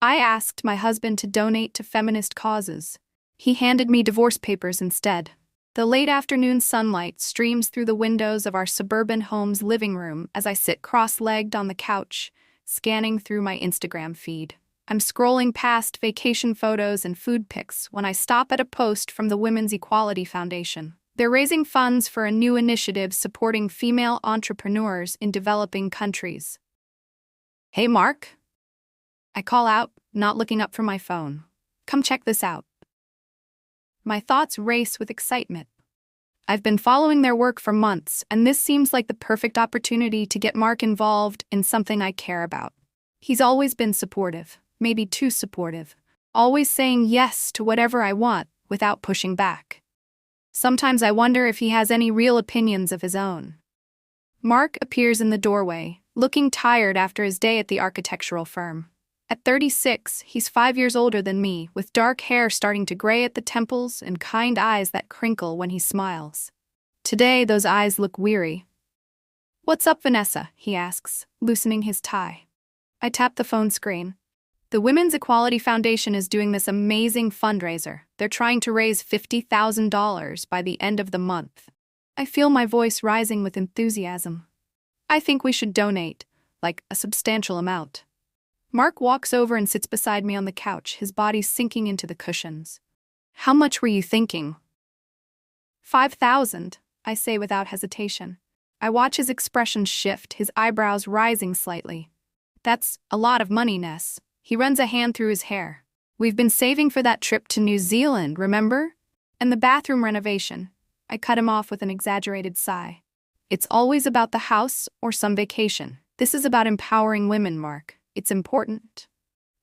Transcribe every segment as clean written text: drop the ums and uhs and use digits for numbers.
I asked my husband to donate to feminist causes. He handed me divorce papers instead. The late afternoon sunlight streams through the windows of our suburban home's living room as I sit cross-legged on the couch, scanning through my Instagram feed. I'm scrolling past vacation photos and food pics when I stop at a post from the Women's Equality Foundation. They're raising funds for a new initiative supporting female entrepreneurs in developing countries. "Hey, Mark," I call out, not looking up from my phone. "Come check this out." My thoughts race with excitement. I've been following their work for months, and this seems like the perfect opportunity to get Mark involved in something I care about. He's always been supportive, maybe too supportive, always saying yes to whatever I want without pushing back. Sometimes I wonder if he has any real opinions of his own. Mark appears in the doorway, looking tired after his day at the architectural firm. At 36, he's 5 years older than me, with dark hair starting to gray at the temples and kind eyes that crinkle when he smiles. Today, those eyes look weary. "What's up, Vanessa?" he asks, loosening his tie. I tap the phone screen. The Women's Equality Foundation is doing this amazing fundraiser. They're trying to raise $50,000 by the end of the month. I feel my voice rising with enthusiasm. "I think we should donate, like a substantial amount." Mark walks over and sits beside me on the couch, his body sinking into the cushions. "How much were you thinking?" "5,000, I say without hesitation. I watch his expression shift, his eyebrows rising slightly. "That's a lot of money, Ness." He runs a hand through his hair. "We've been saving for that trip to New Zealand, remember? And the bathroom renovation." I cut him off with an exaggerated sigh. "It's always about the house or some vacation. This is about empowering women, Mark. It's important."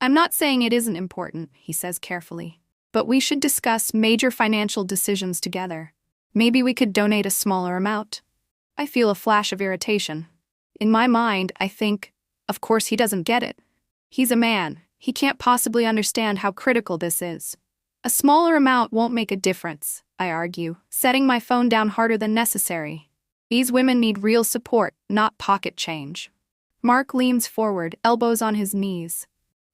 "I'm not saying it isn't important," he says carefully. "But we should discuss major financial decisions together. Maybe we could donate a smaller amount." I feel a flash of irritation. In my mind, I think, of course he doesn't get it. He's a man. He can't possibly understand how critical this is. "A smaller amount won't make a difference," I argue, setting my phone down harder than necessary. "These women need real support, not pocket change." Mark leans forward, elbows on his knees.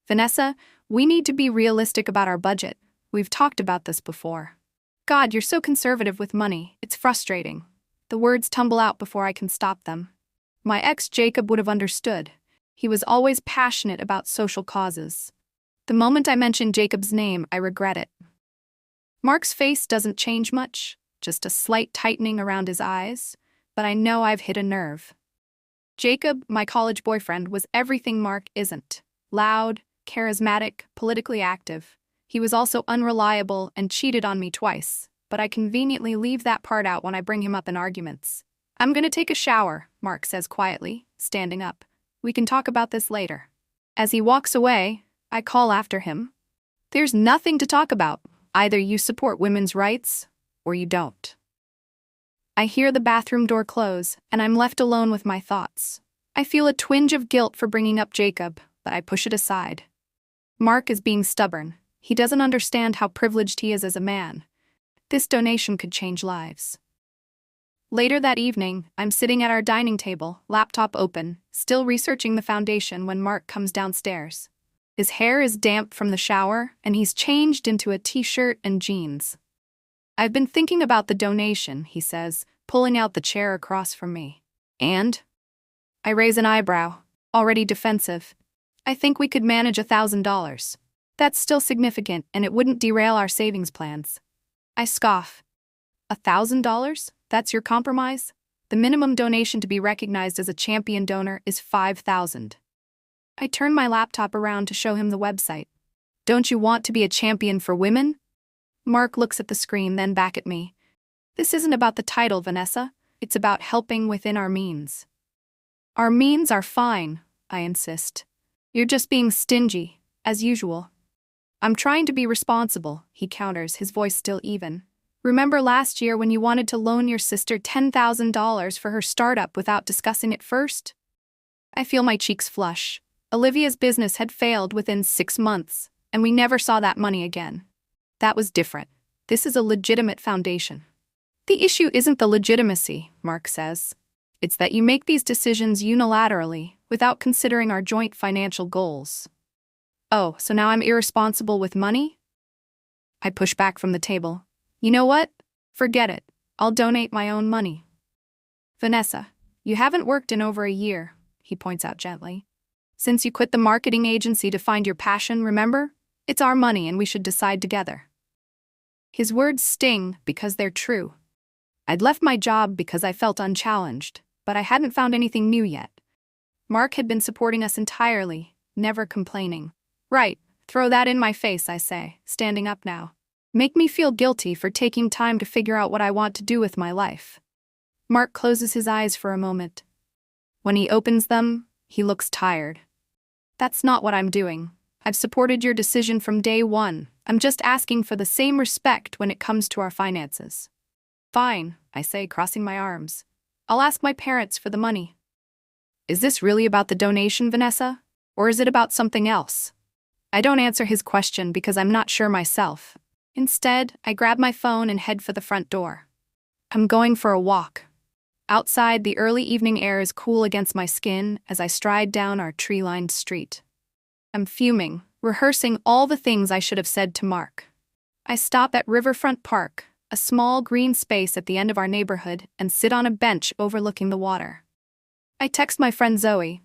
"Vanessa, we need to be realistic about our budget. We've talked about this before." "God, you're so conservative with money. It's frustrating." The words tumble out before I can stop them. My ex Jacob would have understood. He was always passionate about social causes. The moment I mention Jacob's name, I regret it. Mark's face doesn't change much, just a slight tightening around his eyes, but I know I've hit a nerve. Jacob, my college boyfriend, was everything Mark isn't. Loud, charismatic, politically active. He was also unreliable and cheated on me twice, but I conveniently leave that part out when I bring him up in arguments. "I'm gonna take a shower," Mark says quietly, standing up. "We can talk about this later." As he walks away, I call after him. "There's nothing to talk about. Either you support women's rights, or you don't." I hear the bathroom door close, and I'm left alone with my thoughts. I feel a twinge of guilt for bringing up Jacob, but I push it aside. Mark is being stubborn. He doesn't understand how privileged he is as a man. This donation could change lives. Later that evening, I'm sitting at our dining table, laptop open, still researching the foundation when Mark comes downstairs. His hair is damp from the shower, and he's changed into a t-shirt and jeans. "I've been thinking about the donation," he says, pulling out the chair across from me. "And?" I raise an eyebrow, already defensive. "I think we could manage $1,000. That's still significant, and it wouldn't derail our savings plans." I scoff. $1,000? That's your compromise? The minimum donation to be recognized as a champion donor is $5,000. I turn my laptop around to show him the website. "Don't you want to be a champion for women?" Mark looks at the screen, then back at me. "This isn't about the title, Vanessa. It's about helping within our means." "Our means are fine," I insist. "You're just being stingy, as usual." "I'm trying to be responsible," he counters, his voice still even. "Remember last year when you wanted to loan your sister $10,000 for her startup without discussing it first?" I feel my cheeks flush. Olivia's business had failed within 6 months, and we never saw that money again. That was different. This is a legitimate foundation. "The issue isn't the legitimacy," Mark says. "It's that you make these decisions unilaterally, without considering our joint financial goals." Oh, so now I'm irresponsible with money? I push back from the table. You know what? Forget it. I'll donate my own money. Vanessa, you haven't worked in over a year, he points out gently. Since you quit the marketing agency to find your passion, remember? It's our money and we should decide together. His words sting because they're true. I'd left my job because I felt unchallenged, but I hadn't found anything new yet. Mark had been supporting us entirely, never complaining. Right, throw that in my face, I say, standing up now. Make me feel guilty for taking time to figure out what I want to do with my life. Mark closes his eyes for a moment. When he opens them, he looks tired. That's not what I'm doing. I've supported your decision from day one. I'm just asking for the same respect when it comes to our finances. Fine, I say, crossing my arms. I'll ask my parents for the money. Is this really about the donation, Vanessa? Or is it about something else? I don't answer his question because I'm not sure myself. Instead, I grab my phone and head for the front door. I'm going for a walk. Outside, the early evening air is cool against my skin as I stride down our tree-lined street. I'm fuming, rehearsing all the things I should have said to Mark. I stop at Riverfront Park, a small green space at the end of our neighborhood, and sit on a bench overlooking the water. I text my friend Zoe,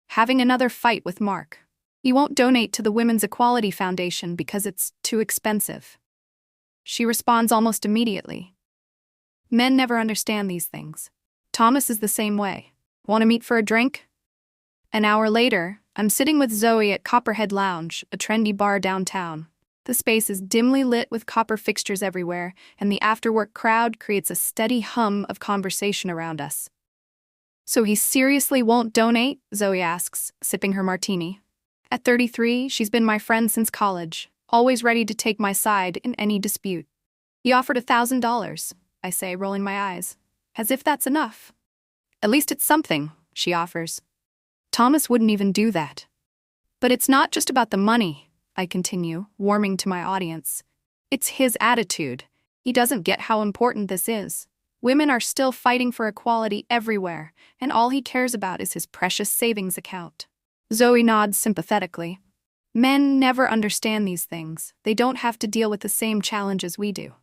having another fight with Mark. He won't donate to the Women's Equality Foundation because it's too expensive. She responds almost immediately. Men never understand these things. Thomas is the same way. Want to meet for a drink? An hour later, I'm sitting with Zoe at Copperhead Lounge, a trendy bar downtown. The space is dimly lit with copper fixtures everywhere, and the after-work crowd creates a steady hum of conversation around us. So he seriously won't donate? Zoe asks, sipping her martini. At 33, she's been my friend since college, always ready to take my side in any dispute. He offered $1,000, I say, rolling my eyes. As if that's enough. At least it's something, she offers. Thomas wouldn't even do that. But it's not just about the money, I continue, warming to my audience. It's his attitude. He doesn't get how important this is. Women are still fighting for equality everywhere, and all he cares about is his precious savings account. Zoe nods sympathetically. Men never understand these things. They don't have to deal with the same challenges we do.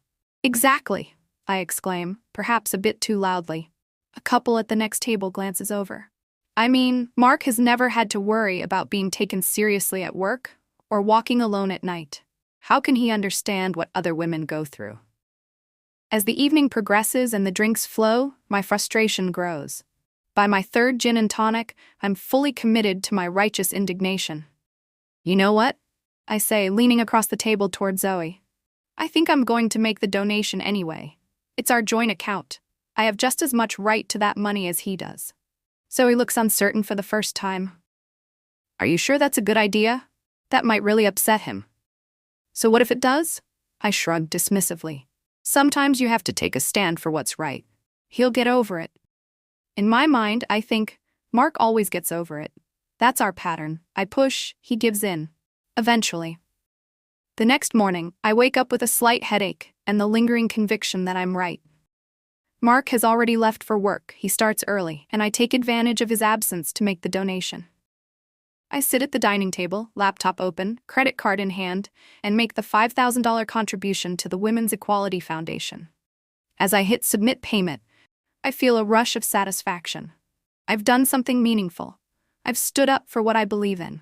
Exactly, I exclaim, perhaps a bit too loudly. A couple at the next table glances over. I mean, Mark has never had to worry about being taken seriously at work or walking alone at night. How can he understand what other women go through? As the evening progresses and the drinks flow, my frustration grows. By my third gin and tonic, I'm fully committed to my righteous indignation. You know what? I say, leaning across the table toward Zoe. I think I'm going to make the donation anyway. It's our joint account. I have just as much right to that money as he does. Zoe looks uncertain for the first time. Are you sure that's a good idea? That might really upset him. So what if it does? I shrugged dismissively. Sometimes you have to take a stand for what's right. He'll get over it. In my mind, I think, Mark always gets over it. That's our pattern. I push, he gives in. Eventually. The next morning, I wake up with a slight headache and the lingering conviction that I'm right. Mark has already left for work. He starts early, and I take advantage of his absence to make the donation. I sit at the dining table, laptop open, credit card in hand, and make the $5,000 contribution to the Women's Equality Foundation. As I hit submit payment, I feel a rush of satisfaction. I've done something meaningful. I've stood up for what I believe in.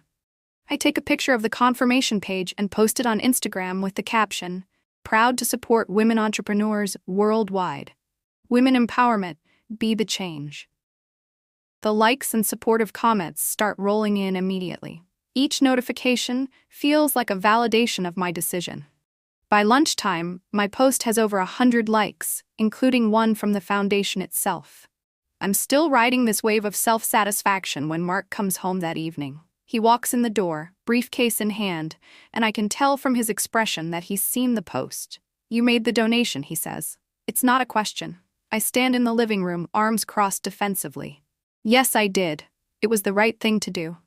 I take a picture of the confirmation page and post it on Instagram with the caption, "Proud to support women entrepreneurs worldwide. Women empowerment, be the change." The likes and supportive comments start rolling in immediately. Each notification feels like a validation of my decision. By lunchtime, my post has over 100 likes, including one from the foundation itself. I'm still riding this wave of self-satisfaction when Mark comes home that evening. He walks in the door, briefcase in hand, and I can tell from his expression that he's seen the post. "You made the donation," he says. It's not a question. I stand in the living room, arms crossed defensively. Yes, I did. It was the right thing to do.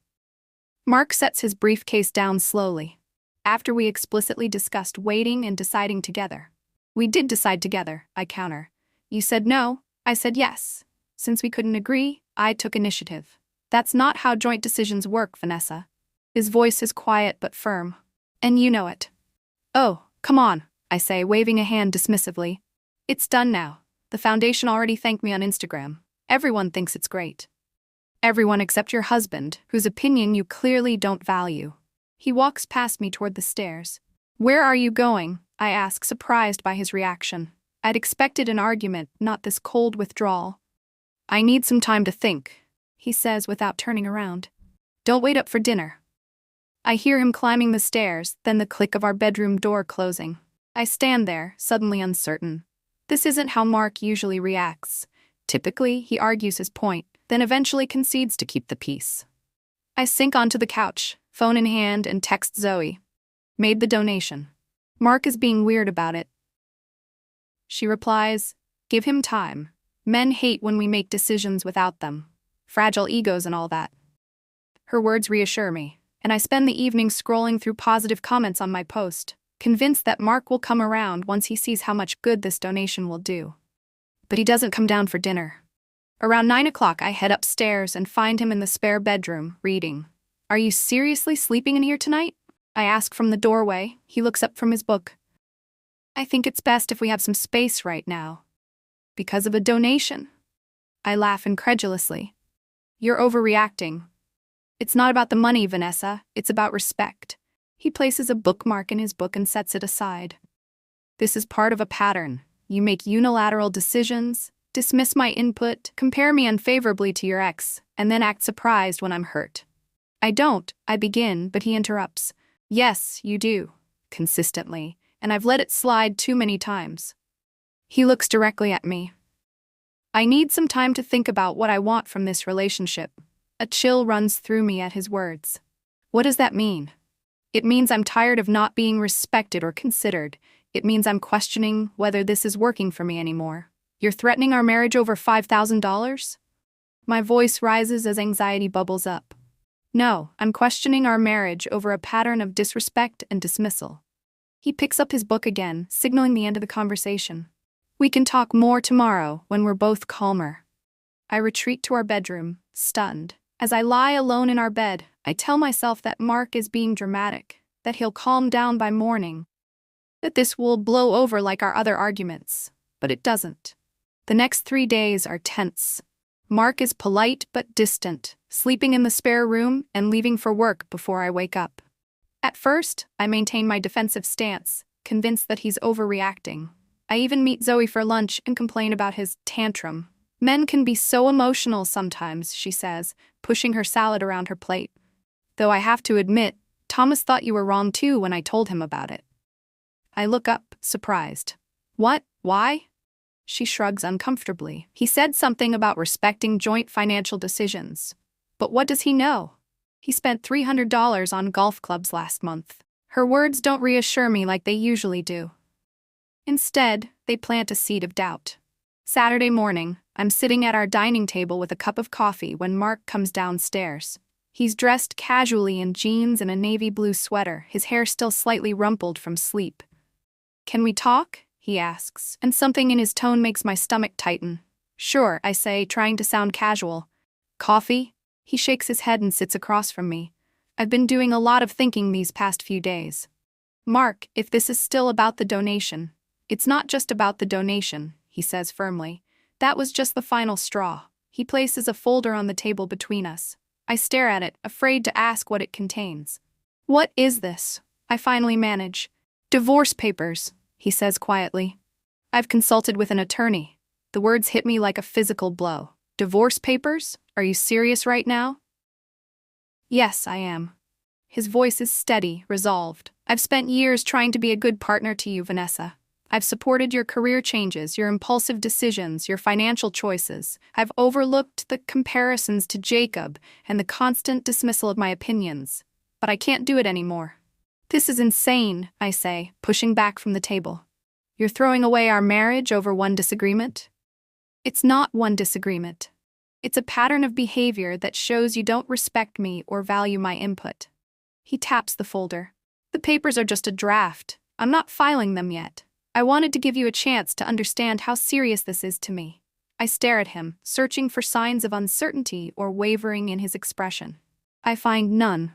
Mark sets his briefcase down slowly. After we explicitly discussed waiting and deciding together. We did decide together, I counter. You said no, I said yes. Since we couldn't agree, I took initiative. That's not how joint decisions work, Vanessa. His voice is quiet but firm. And you know it. Oh, come on, I say, waving a hand dismissively. It's done now. The foundation already thanked me on Instagram. Everyone thinks it's great. Everyone except your husband, whose opinion you clearly don't value. He walks past me toward the stairs. Where are you going? I ask, surprised by his reaction. I'd expected an argument, not this cold withdrawal. I need some time to think, he says without turning around. Don't wait up for dinner. I hear him climbing the stairs, then the click of our bedroom door closing. I stand there, suddenly uncertain. This isn't how Mark usually reacts. Typically, he argues his point, then eventually concedes to keep the peace. I sink onto the couch, phone in hand, and text Zoe. Made the donation. Mark is being weird about it. She replies, give him time. Men hate when we make decisions without them. Fragile egos and all that. Her words reassure me, and I spend the evening scrolling through positive comments on my post, convinced that Mark will come around once he sees how much good this donation will do. But he doesn't come down for dinner. Around 9 o'clock, I head upstairs and find him in the spare bedroom, reading. Are you seriously sleeping in here tonight? I ask from the doorway. He looks up from his book. I think it's best if we have some space right now. Because of a donation? I laugh incredulously. You're overreacting. It's not about the money, Vanessa. It's about respect. He places a bookmark in his book and sets it aside. This is part of a pattern. You make unilateral decisions, dismiss my input, compare me unfavorably to your ex, and then act surprised when I'm hurt. I don't, I begin, but he interrupts. Yes, you do. Consistently. And I've let it slide too many times. He looks directly at me. I need some time to think about what I want from this relationship. A chill runs through me at his words. What does that mean? It means I'm tired of not being respected or considered. It means I'm questioning whether this is working for me anymore. You're threatening our marriage over $5,000? My voice rises as anxiety bubbles up. No, I'm questioning our marriage over a pattern of disrespect and dismissal. He picks up his book again, signaling the end of the conversation. We can talk more tomorrow when we're both calmer. I retreat to our bedroom, stunned. As I lie alone in our bed, I tell myself that Mark is being dramatic, that he'll calm down by morning, that this will blow over like our other arguments. But it doesn't. The next 3 days are tense. Mark is polite but distant, sleeping in the spare room and leaving for work before I wake up. At first, I maintain my defensive stance, convinced that he's overreacting. I even meet Zoe for lunch and complain about his tantrum. Men can be so emotional sometimes, she says, pushing her salad around her plate. Though I have to admit, Thomas thought you were wrong too when I told him about it. I look up, surprised. What? Why? She shrugs uncomfortably. He said something about respecting joint financial decisions. But what does he know? He spent $300 on golf clubs last month. Her words don't reassure me like they usually do. Instead, they plant a seed of doubt. Saturday morning, I'm sitting at our dining table with a cup of coffee when Mark comes downstairs. He's dressed casually in jeans and a navy blue sweater, his hair still slightly rumpled from sleep. Can we talk? He asks, and something in his tone makes my stomach tighten. Sure, I say, trying to sound casual. Coffee? He shakes his head and sits across from me. I've been doing a lot of thinking these past few days. Mark, if this is still about the donation. It's not just about the donation, he says firmly. That was just the final straw. He places a folder on the table between us. I stare at it, afraid to ask what it contains. What is this? I finally manage. Divorce papers, he says quietly. I've consulted with an attorney. The words hit me like a physical blow. Divorce papers? Are you serious right now? Yes, I am. His voice is steady, resolved. I've spent years trying to be a good partner to you, Vanessa. I've supported your career changes, your impulsive decisions, your financial choices. I've overlooked the comparisons to Jacob and the constant dismissal of my opinions. But I can't do it anymore. This is insane, I say, pushing back from the table. You're throwing away our marriage over one disagreement? It's not one disagreement. It's a pattern of behavior that shows you don't respect me or value my input. He taps the folder. The papers are just a draft. I'm not filing them yet. I wanted to give you a chance to understand how serious this is to me. I stare at him, searching for signs of uncertainty or wavering in his expression. I find none.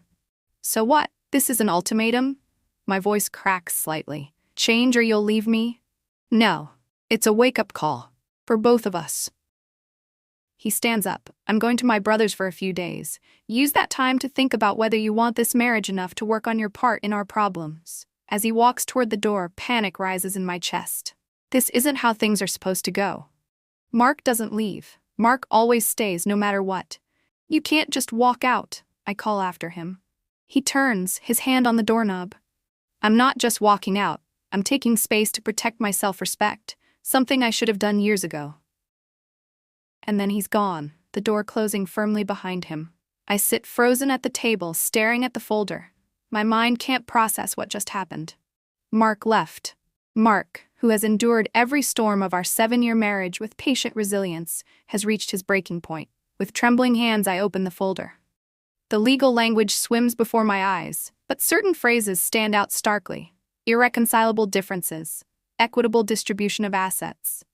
So what? This is an ultimatum? My voice cracks slightly. Change or you'll leave me? No. It's a wake-up call. For both of us. He stands up. I'm going to my brother's for a few days. Use that time to think about whether you want this marriage enough to work on your part in our problems. As he walks toward the door, panic rises in my chest. This isn't how things are supposed to go. Mark doesn't leave. Mark always stays no matter what. You can't just walk out, I call after him. He turns, his hand on the doorknob. I'm not just walking out. I'm taking space to protect my self-respect, something I should have done years ago. And then he's gone, the door closing firmly behind him. I sit frozen at the table, staring at the folder. My mind can't process what just happened. Mark left. Mark, who has endured every storm of our 7-year marriage with patient resilience, has reached his breaking point. With trembling hands, I open the folder. The legal language swims before my eyes, but certain phrases stand out starkly. Irreconcilable differences, equitable distribution of assets,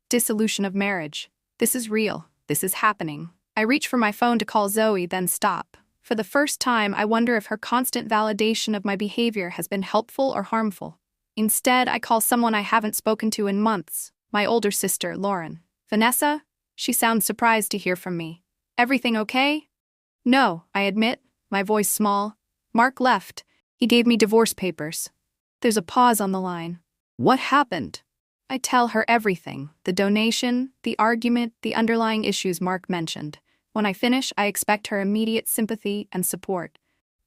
dissolution of marriage. This is real. This is happening. I reach for my phone to call Zoe, then stop. For the first time, I wonder if her constant validation of my behavior has been helpful or harmful. Instead, I call someone I haven't spoken to in months, my older sister, Lauren. Vanessa? She sounds surprised to hear from me. Everything okay? No, I admit, my voice small. Mark left. He gave me divorce papers. There's a pause on the line. What happened? I tell her everything, the donation, the argument, the underlying issues Mark mentioned. When I finish, I expect her immediate sympathy and support.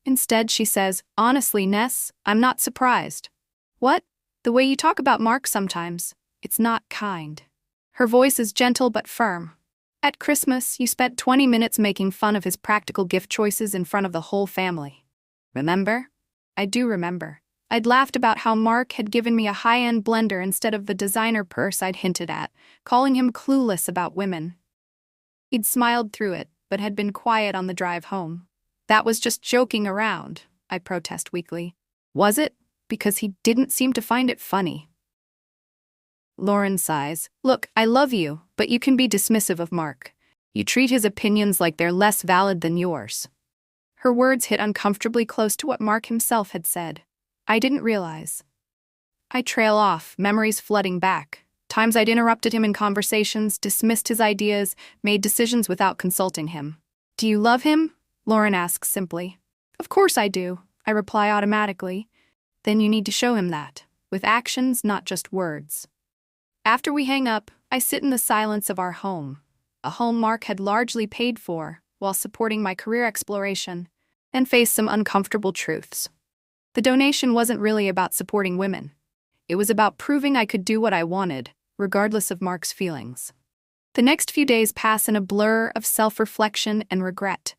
Instead, she says, honestly, Ness, I'm not surprised. What? The way you talk about Mark sometimes. It's not kind. Her voice is gentle but firm. At Christmas, you spent 20 minutes making fun of his practical gift choices in front of the whole family. Remember? I do remember. I'd laughed about how Mark had given me a high-end blender instead of the designer purse I'd hinted at, calling him clueless about women. He'd smiled through it, but had been quiet on the drive home. That was just joking around, I protest weakly. Was it? Because he didn't seem to find it funny. Lauren sighs. Look, I love you, but you can be dismissive of Mark. You treat his opinions like they're less valid than yours. Her words hit uncomfortably close to what Mark himself had said. I didn't realize. I trail off, memories flooding back. Times I'd interrupted him in conversations, dismissed his ideas, made decisions without consulting him. Do you love him? Lauren asks simply. Of course I do, I reply automatically. Then you need to show him that, with actions, not just words. After we hang up, I sit in the silence of our home, a home Mark had largely paid for, while supporting my career exploration, and face some uncomfortable truths. The donation wasn't really about supporting women. It was about proving I could do what I wanted, regardless of Mark's feelings. The next few days pass in a blur of self-reflection and regret.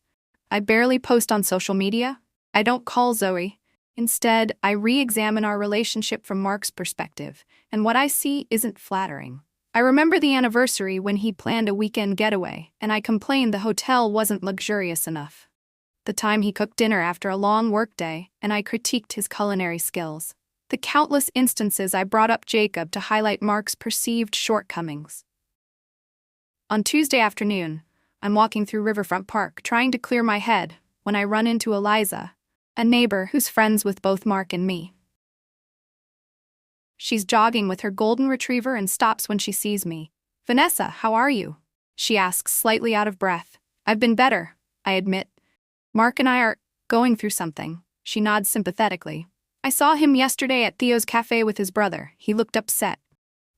I barely post on social media. I don't call Zoe. Instead, I re-examine our relationship from Mark's perspective, and what I see isn't flattering. I remember the anniversary when he planned a weekend getaway, and I complained the hotel wasn't luxurious enough. The time he cooked dinner after a long workday, and I critiqued his culinary skills. The countless instances I brought up Jacob to highlight Mark's perceived shortcomings. On Tuesday afternoon, I'm walking through Riverfront Park trying to clear my head when I run into Eliza, a neighbor who's friends with both Mark and me. She's jogging with her golden retriever and stops when she sees me. Vanessa, how are you? She asks, slightly out of breath. I've been better, I admit. Mark and I are going through something. She nods sympathetically. I saw him yesterday at Theo's cafe with his brother. He looked upset.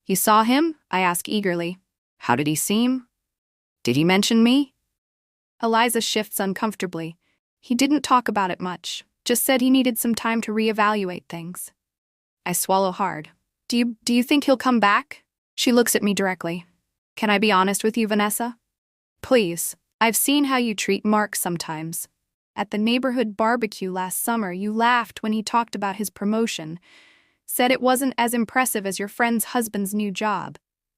You saw him? I ask eagerly. How did he seem? Did he mention me? Eliza shifts uncomfortably. He didn't talk about it much, just said he needed some time to reevaluate things. I swallow hard. Do you think he'll come back? She looks at me directly. Can I be honest with you, Vanessa? Please, I've seen how you treat Mark sometimes. At the neighborhood barbecue last summer, you laughed when he talked about his promotion, said it wasn't as impressive as your friend's husband's new job.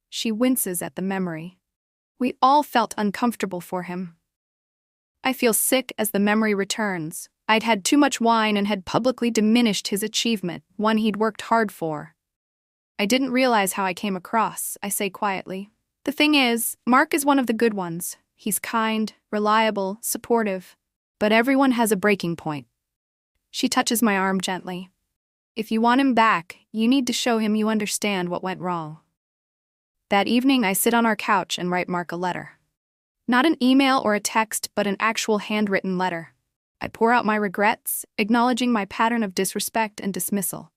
She winces at the memory. We all felt uncomfortable for him. I feel sick as the memory returns. I'd had too much wine and had publicly diminished his achievement, one he'd worked hard for. I didn't realize how I came across, I say quietly. The thing is, Mark is one of the good ones. He's kind, reliable, supportive. But everyone has a breaking point. She touches my arm gently. If you want him back, you need to show him you understand what went wrong. That evening, I sit on our couch and write Mark a letter. Not an email or a text, but an actual handwritten letter. I pour out my regrets, acknowledging my pattern of disrespect and dismissal.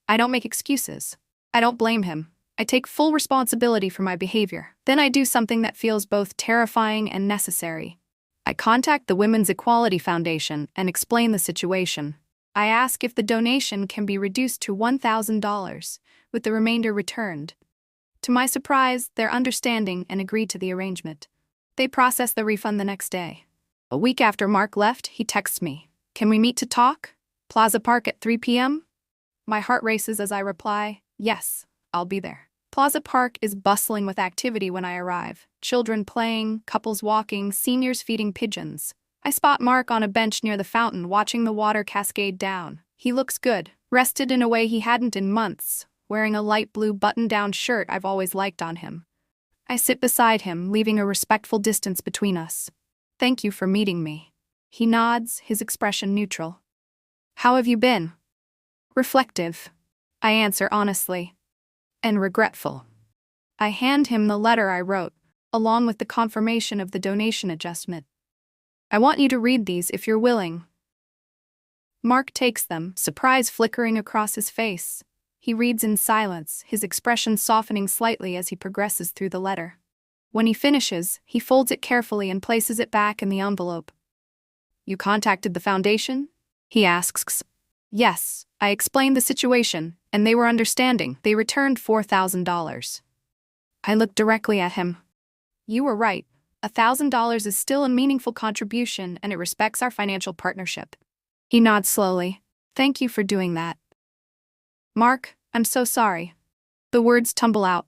I don't make excuses. I don't blame him. I take full responsibility for my behavior. Then I do something that feels both terrifying and necessary. I contact the Women's Equality Foundation and explain the situation. I ask if the donation can be reduced to $1,000, with the remainder returned. To my surprise, they're understanding and agree to the arrangement. They process the refund the next day. A week after Mark left, he texts me. Can we meet to talk? Plaza Park at 3 p.m.? My heart races as I reply, yes, I'll be there. Plaza Park is bustling with activity when I arrive. Children playing, couples walking, seniors feeding pigeons. I spot Mark on a bench near the fountain watching the water cascade down. He looks good, rested in a way he hadn't in months, wearing a light blue button-down shirt I've always liked on him. I sit beside him, leaving a respectful distance between us. Thank you for meeting me. He nods, his expression neutral. How have you been? Reflective. I answer honestly. And regretful. I hand him the letter I wrote, along with the confirmation of the donation adjustment. I want you to read these if you're willing. Mark takes them, surprise flickering across his face. He reads in silence, his expression softening slightly as he progresses through the letter. When he finishes, he folds it carefully and places it back in the envelope. You contacted the foundation? He asks. Yes, I explained the situation, and they were understanding. They returned $4,000. I looked directly at him. You were right. $1,000 is still a meaningful contribution, and it respects our financial partnership. He nods slowly. Thank you for doing that. Mark, I'm so sorry. The words tumble out.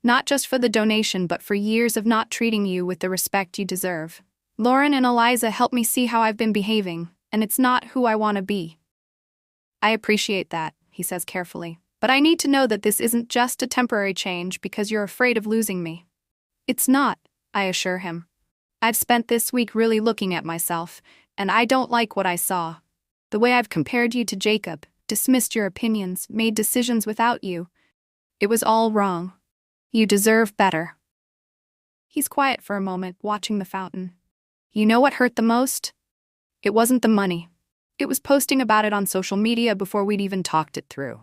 Not just for the donation, but for years of not treating you with the respect you deserve. Lauren and Eliza helped me see how I've been behaving, and it's not who I want to be. I appreciate that, he says carefully, but I need to know that this isn't just a temporary change because you're afraid of losing me. It's not, I assure him. I've spent this week really looking at myself, and I don't like what I saw. The way I've compared you to Jacob, dismissed your opinions, made decisions without you. It was all wrong. You deserve better. He's quiet for a moment, watching the fountain. You know what hurt the most? It wasn't the money. It was posting about it on social media before we'd even talked it through.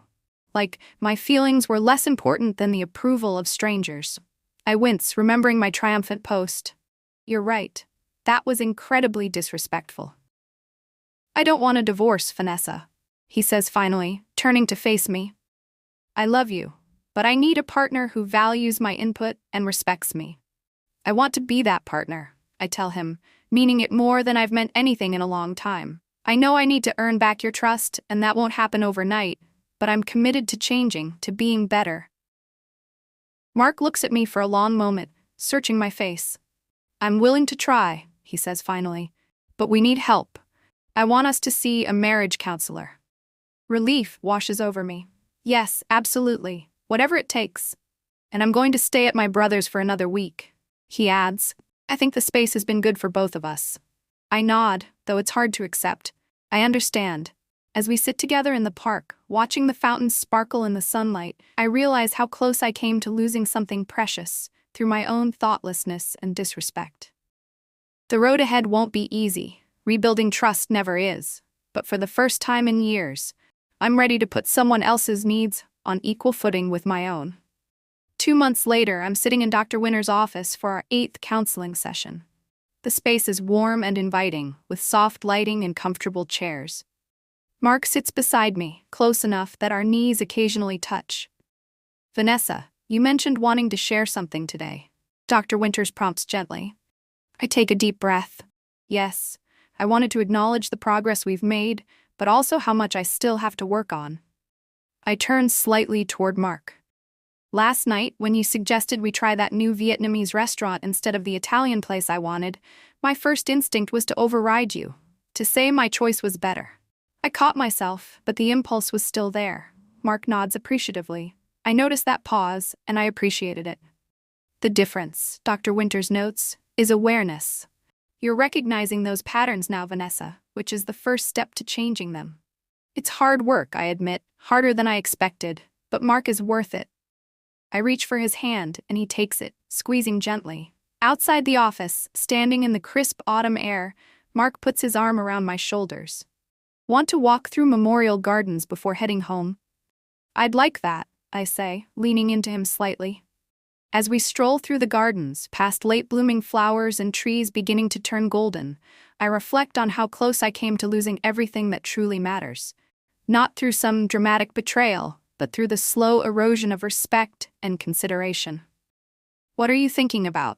Like, my feelings were less important than the approval of strangers. I wince, remembering my triumphant post. You're right. That was incredibly disrespectful. I don't want a divorce, Vanessa, he says finally, turning to face me. I love you, but I need a partner who values my input and respects me. I want to be that partner, I tell him, meaning it more than I've meant anything in a long time. I know I need to earn back your trust, and that won't happen overnight, but I'm committed to changing, to being better. Mark looks at me for a long moment, searching my face. I'm willing to try, he says finally, but we need help. I want us to see a marriage counselor. Relief washes over me. Yes, absolutely, whatever it takes. And I'm going to stay at my brother's for another week. He adds, I think the space has been good for both of us. I nod, though it's hard to accept. I understand. As we sit together in the park, watching the fountains sparkle in the sunlight, I realize how close I came to losing something precious through my own thoughtlessness and disrespect. The road ahead won't be easy. Rebuilding trust never is. But for the first time in years, I'm ready to put someone else's needs on equal footing with my own. 2 months later, I'm sitting in Dr. Winter's office for our 8th counseling session. The space is warm and inviting, with soft lighting and comfortable chairs. Mark sits beside me, close enough that our knees occasionally touch. Vanessa, you mentioned wanting to share something today. Dr. Winters prompts gently. I take a deep breath. Yes, I wanted to acknowledge the progress we've made, but also how much I still have to work on. I turn slightly toward Mark. Last night, when you suggested we try that new Vietnamese restaurant instead of the Italian place I wanted, my first instinct was to override you, to say my choice was better. I caught myself, but the impulse was still there. Mark nods appreciatively. I noticed that pause, and I appreciated it. The difference, Dr. Winters notes, is awareness. You're recognizing those patterns now, Vanessa, which is the first step to changing them. It's hard work, I admit, harder than I expected, but Mark is worth it. I reach for his hand, and he takes it, squeezing gently. Outside the office, standing in the crisp autumn air, Mark puts his arm around my shoulders. Want to walk through Memorial Gardens before heading home? I'd like that, I say, leaning into him slightly. As we stroll through the gardens, past late-blooming flowers and trees beginning to turn golden, I reflect on how close I came to losing everything that truly matters. Not through some dramatic betrayal, but through the slow erosion of respect and consideration. What are you thinking about?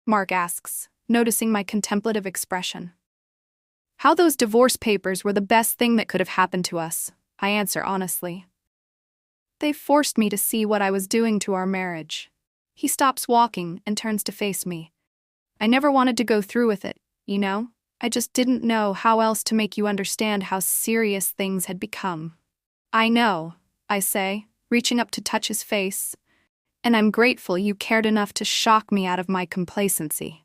Mark asks, noticing my contemplative expression. How those divorce papers were the best thing that could have happened to us, I answer honestly. They forced me to see what I was doing to our marriage. He stops walking and turns to face me. I never wanted to go through with it, you know? I just didn't know how else to make you understand how serious things had become. I know, I say, reaching up to touch his face, and I'm grateful you cared enough to shock me out of my complacency.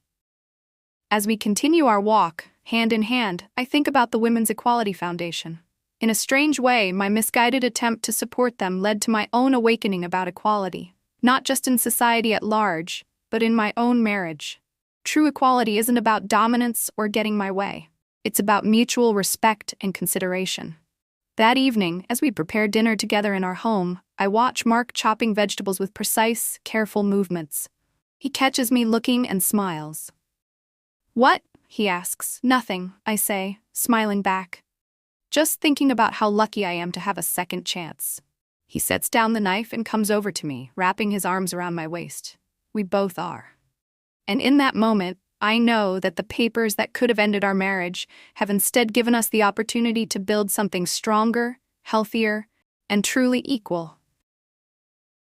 As we continue our walk, hand in hand, I think about the Women's Equality Foundation. In a strange way, my misguided attempt to support them led to my own awakening about equality, not just in society at large, but in my own marriage. True equality isn't about dominance or getting my way. It's about mutual respect and consideration. That evening, as we prepare dinner together in our home, I watch Mark chopping vegetables with precise, careful movements. He catches me looking and smiles. What? He asks. Nothing, I say, smiling back. Just thinking about how lucky I am to have a second chance. He sets down the knife and comes over to me, wrapping his arms around my waist. We both are. And in that moment, I know that the papers that could have ended our marriage have instead given us the opportunity to build something stronger, healthier, and truly equal.